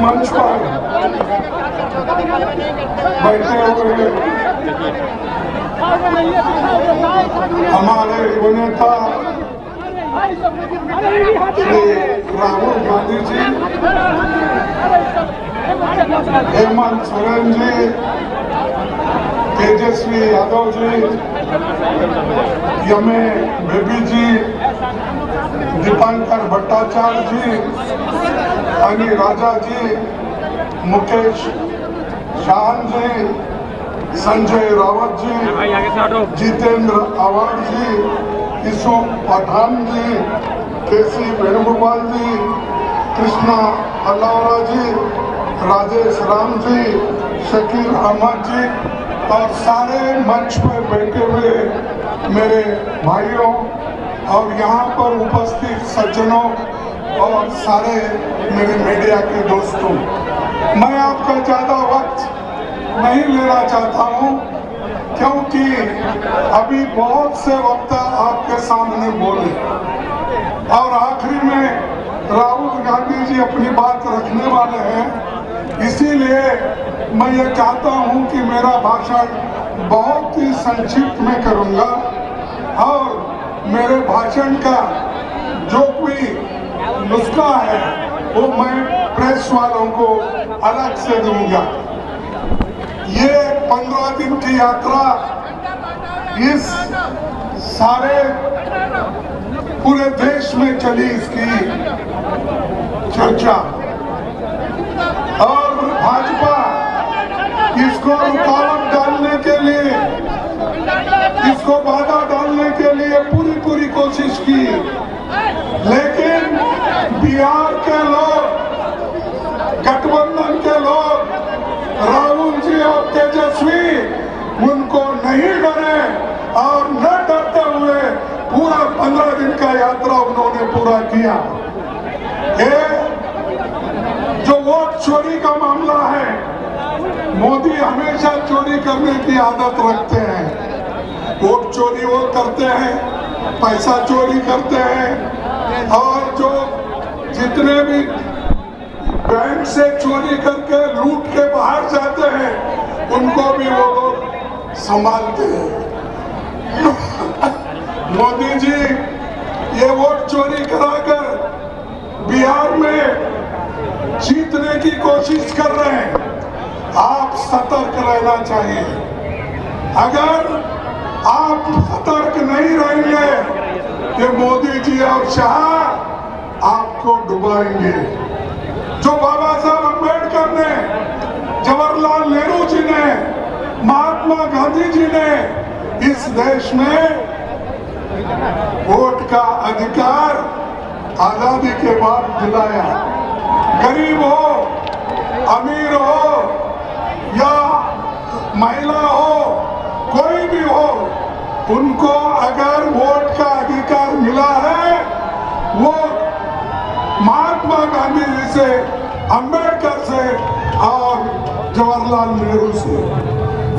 मंच पर बैठे हुए हमारे युवा नेता श्री राहुल गांधी जी, हेमंत सोरेन जी, तेजस्वी यादव जी, यमे बेबी जी, दीपांकर भट्टाचार्य जी, अनी राजा जी, मुकेश शाहन जी, संजय रावत जी, जितेंद्र आवाड जी, यूसुफ पठान जी, केसी वेणुगोपाल जी, कृष्णा अल्लावरा जी, राजेश राम जी, शकील अहमद जी और सारे मंच पर बैठे हुए मेरे भाइयों और यहाँ पर उपस्थित सज्जनों और सारे मेरे मीडिया के दोस्तों, मैं आपका ज़्यादा वक्त नहीं लेना चाहता हूँ क्योंकि अभी बहुत से वक्ता आपके सामने बोले और आखिरी में राहुल गांधी जी अपनी बात रखने वाले हैं। इसीलिए मैं ये चाहता हूँ कि मेरा भाषण बहुत ही संक्षिप्त में करूँगा और मेरे भाषण का जो कोई नुस्खा है वो मैं प्रेस वालों को अलग से दूंगा। ये 15 दिन की यात्रा इस सारे पूरे देश में चली, इसकी चर्चा, और भाजपा इसको रुकावट डालने के लिए, इसको बाधा डालने के लिए पूरी कोशिश की, लेकिन बिहार के लोग, गठबंधन के लोग, राहुल जी और तेजस्वी उनको नहीं डरे और न डरते हुए पूरा 15 दिन का यात्रा उन्होंने पूरा किया। ये जो वोट चोरी का मामला है, मोदी हमेशा चोरी करने की आदत रखते हैं। वोट चोरी वो करते हैं, पैसा चोरी करते हैं और जो जितने भी बैंक से चोरी करके लूट के बाहर जाते हैं उनको भी वो लोग संभालते हैं। मोदी जी ये वोट चोरी कराकर बिहार में जीतने की कोशिश कर रहे हैं। आप सतर्क रहना चाहिए। अगर आप सतर्क नहीं रहेंगे तो मोदी जी और शाह आपको डुबाएंगे। जो बाबा साहब अम्बेडकर ने, जवाहरलाल नेहरू जी ने, महात्मा गांधी जी ने इस देश में वोट का अधिकार आजादी के बाद दिलाया। गरीब हो, अमीर हो या महिला हो, कोई भी हो, उनको अगर वोट का अधिकार मिला है वो महात्मा गांधी जी से, अम्बेडकर से और जवाहरलाल नेहरू से।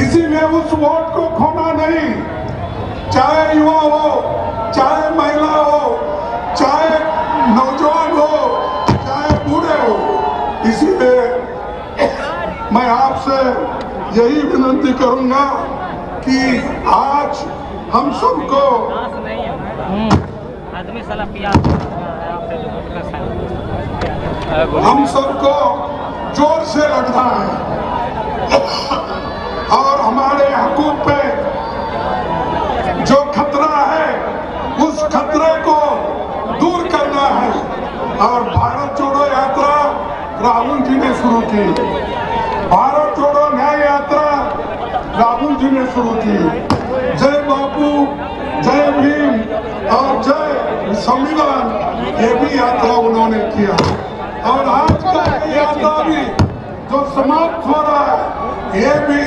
इसीलिए उस वोट को खोना नहीं, चाहे युवा हो, चाहे महिला हो, चाहे नौजवान हो, चाहे बूढ़े हो। इसीलिए मैं आपसे यही विनती करूंगा कि आज हम सबको जोर से लड़ना है और हमारे हकूक पे जो खतरा है उस खतरे को दूर करना है। और भारत जोड़ो यात्रा राहुल जी ने शुरू की, भारत जोड़ो न्याय यात्रा राहुल जी ने शुरू की। जय बापू, जय भीम और जय संविधान, ये भी यात्रा उन्होंने किया। और आज का यात्रा भी जो समाप्त हो रहा है ये भी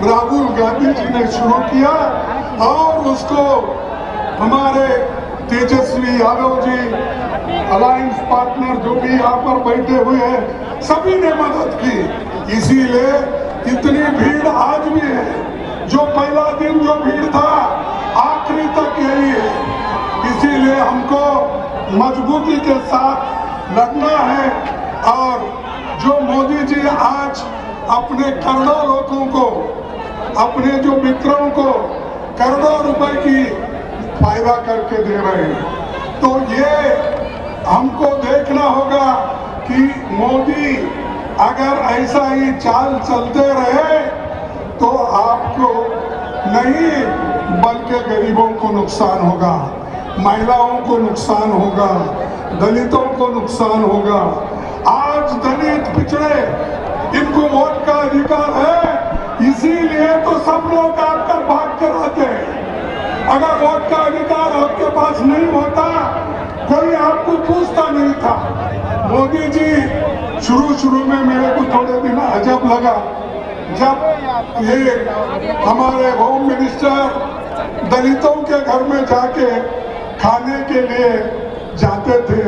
राहुल गांधी जी ने शुरू किया और उसको हमारे तेजस्वी यादव जी, अलायंस पार्टनर जो भी यहाँ पर बैठे हुए हैं, सभी ने मदद की। इसीलिए इतनी भीड़ आज भी है। जो पहला दिन जो भीड़ था आखिरी तक यही है। इसीलिए हमको मजबूती के साथ लड़ना है और जो मोदी जी आज अपने करोड़ों लोगों को, अपने जो मित्रों को करोड़ों रुपए की फायदा करके दे रहे हैं, तो ये हमको देखना होगा कि मोदी अगर ऐसा ही चाल चलते रहे तो आपको नहीं बल्कि गरीबों को नुकसान होगा, महिलाओं को नुकसान होगा, दलितों को नुकसान होगा। आज दलित पिछड़े इनको वोट का अधिकार है, इसीलिए तो सब लोग आकर भाग कर आते हैं। अगर वोट का अधिकार आपके पास नहीं होता, कोई आपको पूछता नहीं था। मोदी जी शुरू में मेरे को थोड़े दिन अजब लगा जब ये हमारे होम मिनिस्टर दलितों के घर में जाके खाने के लिए जाते थे,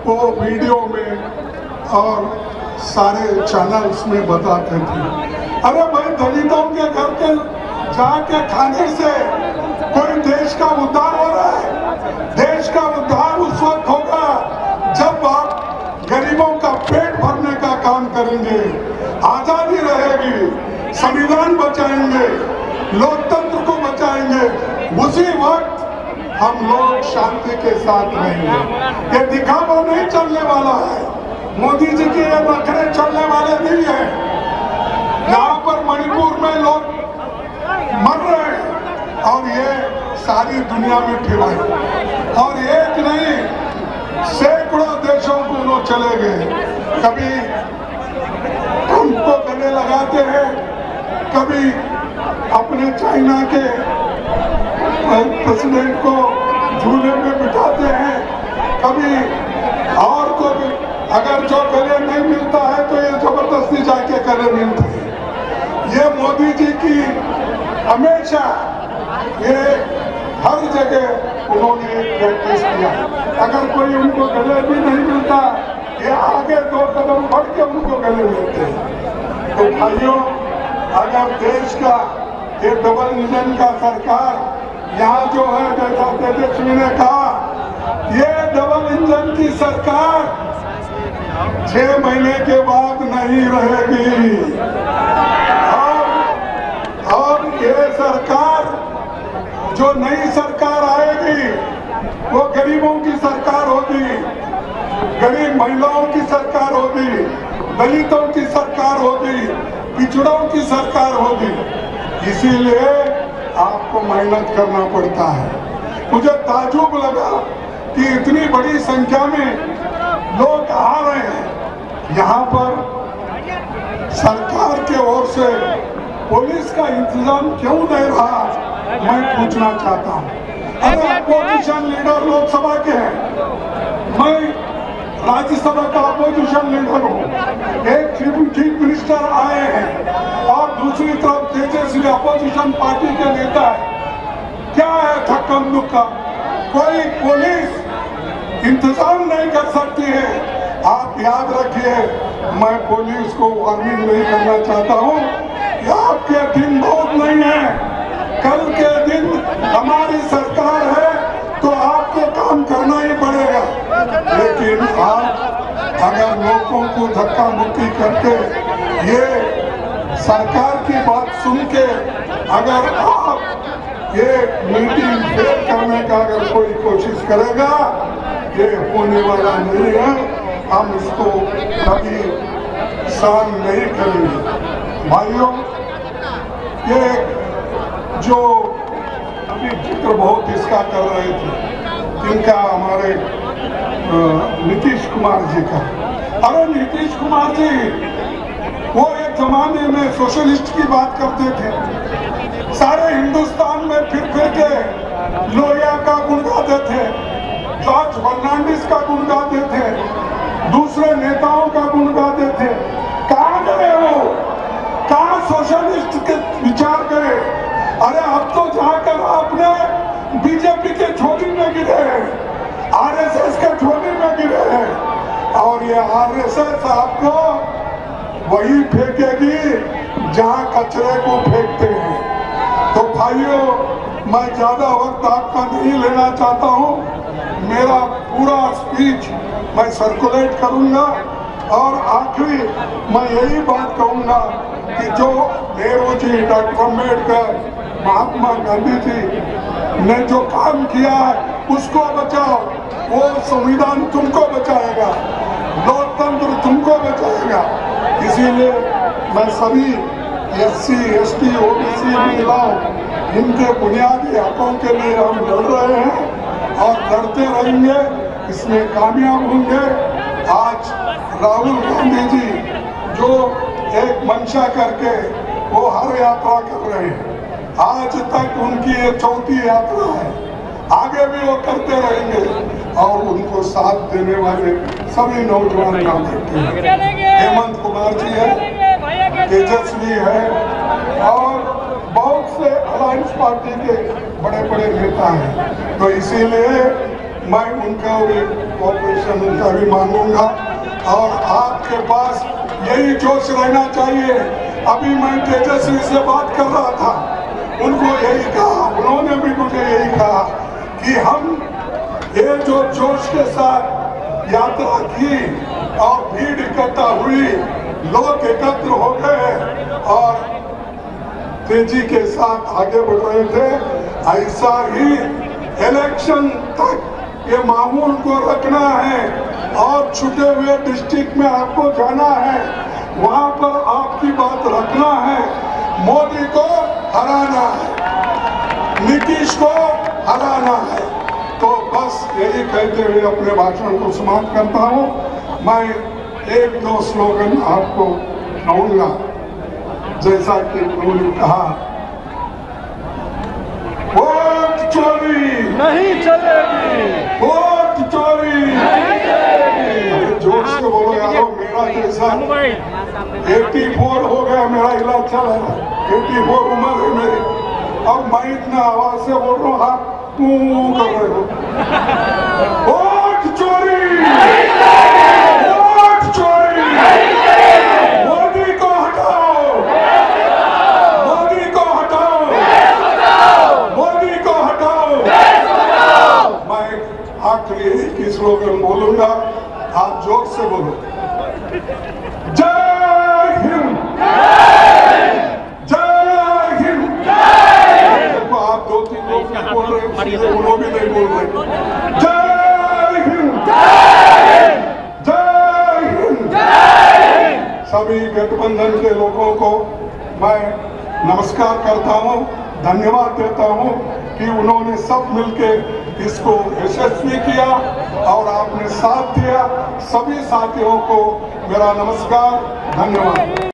वो वीडियो में और सारे चैनल्स में बताते थे। अरे भाई, दलितों के घर के जाके खाने से कोई देश का उद्धार हो रहा है? देश का उद्धार उस वक्त होगा जब आप गरीबों का पेट भरने का काम करेंगे, आजादी रहेगी, संविधान बचाएंगे, लोकतंत्र को बचाएंगे, उसी वक्त हम लोग शांति के साथ रहेंगे। ये दिखावा नहीं चलने वाला है, मोदी जी के ये नखरे चलने वाले नहीं है। यहाँ पर मणिपुर में लोग मर रहे हैं और ये सारी दुनिया में फैलाए, और एक नहीं सैकड़ों देशों को उन्होंने चले गए। कभी उनको गले लगाते हैं, कभी अपने चाइना के प्रेसिडेंट को झूले में बिठाते हैं, कभी और को भी। अगर जो गले नहीं मिलता है तो ये जबरदस्ती जाके गले मिलते हैं। ये मोदी जी की हमेशा ये हर जगह उन्होंने प्रैक्टिस किया। अगर कोई उनको गले भी नहीं मिलता, ये आगे 2 कदम बढ़ के उनको गले मिलते हैं। तो भाइयों, अगर देश का ये डबल इंजन का सरकार यहाँ जो है, जैसा तेजस्वी ने कहा, ये डबल इंजन की सरकार 6 महीने के बाद नहीं रहेगी। और ये सरकार, जो नई सरकार आएगी, वो गरीबों की सरकार होगी, गरीब महिलाओं की सरकार होगी, दलितों की सरकार होगी, पिछड़ों की सरकार होगी। इसीलिए आपको मेहनत करना पड़ता है। मुझे ताज्जुब लगा कि इतनी बड़ी संख्या में लोग आ रहे हैं। यहाँ पर सरकार के ओर से पुलिस का इंतजाम क्यों नहीं रहा, मैं पूछना चाहता हूँ। अरे अपोजिशन लीडर लोकसभा के हैं, मैं राज्यसभा का अपोजिशन लीडर हूँ। एक चीफ मिनिस्टर आए हैं और दूसरी तरफ तेजस्वी अपोजिशन पार्टी के नेता है। क्या है थक्कम दुक्का? कोई पुलिस इंतजाम नहीं कर सकती है। आप याद रखिए, मैं पुलिस को वार्निंग नहीं करना चाहता हूँ। आपके दिन बहुत नहीं है, कल के दिन हमारी सरकार है तो आपको काम करना ही पड़ेगा। लेकिन आप अगर लोगों को धक्का मुक्की करके, ये सरकार की बात सुन के अगर आप ये मीटिंग फेल करने का अगर कोई कोशिश करेगा, ये होने वाला नहीं है। हम इसको कभी सहन नहीं करेंगे। भाइयों, ये जो अभी जिक्र बहुत इसका कर रहे थे, इनका हमारे नीतीश कुमार जी का। अरे नीतीश कुमार जी, वो एक जमाने में सोशलिस्ट की बात करते थे, सारे हिंदुस्तान में फिर के लोहिया का गुण गाते थे, जॉर्ज फर्नांडिस का गुण गाते थे, दूसरे नेताओं का गुण गाते थे। कहाँ गए वो? कहाँ सोशलिस्ट के विचार गए? अरे अब तो जाकर आपने बीजेपी के झोली में गिरे, आरएसएस के झोली में गिरे, और ये आरएसएस आपको वही फेंकेगी जहां कचरे को फेंकते हैं। तो भाइयों, मैं ज्यादा वक्त आपका नहीं लेना चाहता हूं। मेरा पूरा स्पीच मैं सर्कुलेट करूंगा और आखिरी मैं यही बात कहूंगा कि जो नेहरू जी, डॉक्टर अम्बेडकर, महात्मा गांधी जी ने जो काम किया है उसको बचाओ। वो संविधान तुमको बचाएगा, लोकतंत्र तुमको बचाएगा। इसीलिए मैं सभी SC, ST, OBC महिलाओं, इनके बुनियादी हकों के लिए हम लड़ रहे हैं और लड़ते रहेंगे, इसमें कामयाब होंगे। आज राहुल गांधी जी जो एक मंशा करके वो हर यात्रा कर रहे हैं, आज तक उनकी ये चौथी यात्रा है, आगे भी वो करते रहेंगे और उनको साथ देने वाले सभी नौजवान काम करते हैं। हेमंत कुमार जी है, तेजस्वी है और बहुत से अलायंस पार्टी के बड़े बड़े नेता हैं। तो इसीलिए मैं उनका भी कोऑपरेशन उनका भी मांगूंगा और आपके पास यही जोश रहना चाहिए। अभी मैं तेजस्वी से बात कर रहा था, उनको यही कहा, उन्होंने भी मुझे यही कहा कि हम ये जो जोश के साथ यात्रा की और भीड़ इकट्ठा हुई, लोग एकत्र हो गए और तेजी के साथ आगे बढ़ रहे थे, ऐसा ही इलेक्शन तक ये माहौल को रखना है और छूटे हुए डिस्ट्रिक्ट में आपको जाना है, वहां पर आपकी बात रखना है। मोदी को हराना है, नीतीश को हराना है। तो बस यही कहते हुए अपने भाषण को समाप्त करता हूँ। मैं एक दो स्लोगन आपको कहूँगा, जैसा कि उन्होंने कहा, वोट चोरी नहीं चलेगी, वोट चोरी नहीं चलेगी। जोर से बोलो यारो, मेरा जैसा 84 हो गया, मेरा इलाज चल रहा है, 84 उम्र है मेरी, अब मैं इतना आवाज से बोल रहा हूँ, आप तू कर रहे हो। वोट चोरी नहीं चलेगी, वोट चोरी नहीं चलेगी। मोदी को हटाओ, मोदी को हटाओ, मोदी को हटाओ। मैं आखिरी एक स्लोगन बोलूंगा, आप जोर से बोलो, जय हिंद, जय हिंद। देखो आप 2-3 लोग बोल रहे हो, वो भी नहीं बोल रहे। जय हिंद, जय हिंद। सभी गठबंधन के लोगों को मैं नमस्कार करता हूँ, धन्यवाद देता हूँ कि उन्होंने सब मिलके इसको यशस्वी किया और आपने साथ दिया। सभी साथियों को मेरा नमस्कार, धन्यवाद।